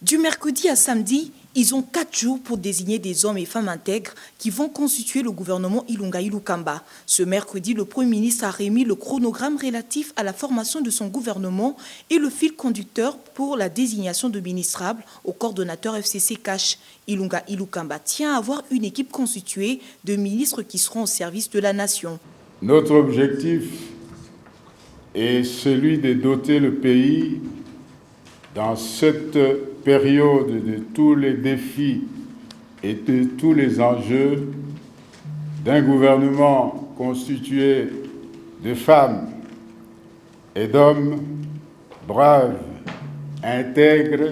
Du mercredi à samedi, ils ont 4 jours pour désigner des hommes et femmes intègres qui vont constituer le gouvernement Ilunga Ilukamba. Ce mercredi, le Premier ministre a remis le chronogramme relatif à la formation de son gouvernement et le fil conducteur pour la désignation de ministrables au coordonnateur FCC Cash. Ilunga Ilukamba tient à avoir une équipe constituée de ministres qui seront au service de la nation. Notre objectif est celui de doter le pays dans cette période de tous les défis et de tous les enjeux d'un gouvernement constitué de femmes et d'hommes braves, intègres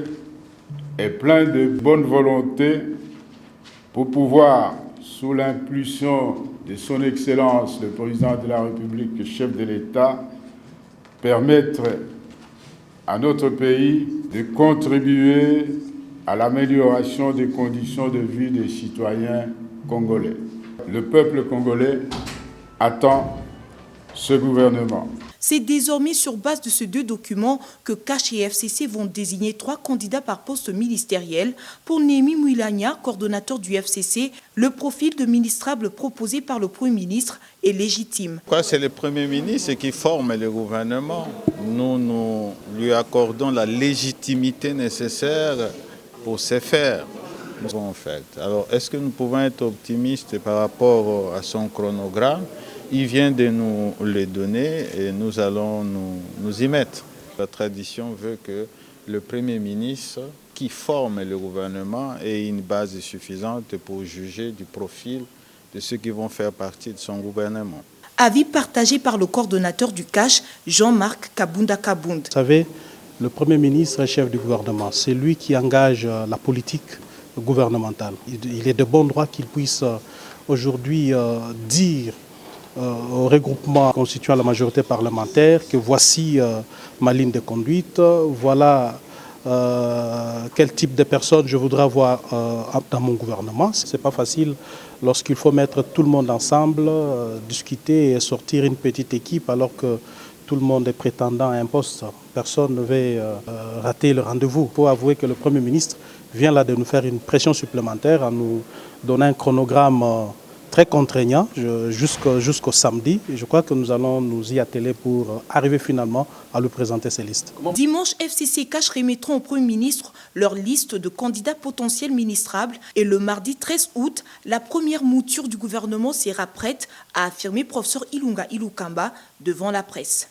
et pleins de bonne volonté pour pouvoir, sous l'impulsion de son Excellence le Président de la République, chef de l'État, permettre à notre pays de contribuer à l'amélioration des conditions de vie des citoyens congolais. Le peuple congolais attend ce gouvernement. C'est désormais sur base de ces 2 documents que Cash et FCC vont désigner 3 candidats par poste ministériel. Pour Némi Mouilania, coordonnateur du FCC, le profil de ministrable proposé par le Premier ministre est légitime. C'est le Premier ministre qui forme le gouvernement. Nous lui accordons la légitimité nécessaire pour ce faire. En fait. Alors, est-ce que nous pouvons être optimistes par rapport à son chronogramme? Il vient de nous les donner et nous allons nous y mettre. La tradition veut que le Premier ministre qui forme le gouvernement ait une base suffisante pour juger du profil de ceux qui vont faire partie de son gouvernement. Avis partagé par le coordonnateur du Cash, Jean-Marc Kabunda Kabound. Vous savez, le Premier ministre est chef du gouvernement. C'est lui qui engage la politique gouvernementale. Il est de bon droit qu'il puisse aujourd'hui dire au regroupement constituant la majorité parlementaire que voici ma ligne de conduite, voilà quel type de personnes je voudrais avoir dans mon gouvernement. Ce n'est pas facile lorsqu'il faut mettre tout le monde ensemble, discuter et sortir une petite équipe alors que tout le monde est prétendant à un poste. Personne ne veut rater le rendez-vous. Il faut avouer que le Premier ministre vient là de nous faire une pression supplémentaire en nous donnant un chronogramme très contraignant jusqu'au samedi. Et je crois que nous allons nous y atteler pour arriver finalement à lui présenter ces listes. Dimanche, FCC Cash remettront au Premier ministre leur liste de candidats potentiels ministrables et le mardi 13 août, la première mouture du gouvernement sera prête, a affirmé professeur Ilunga Ilukamba devant la presse.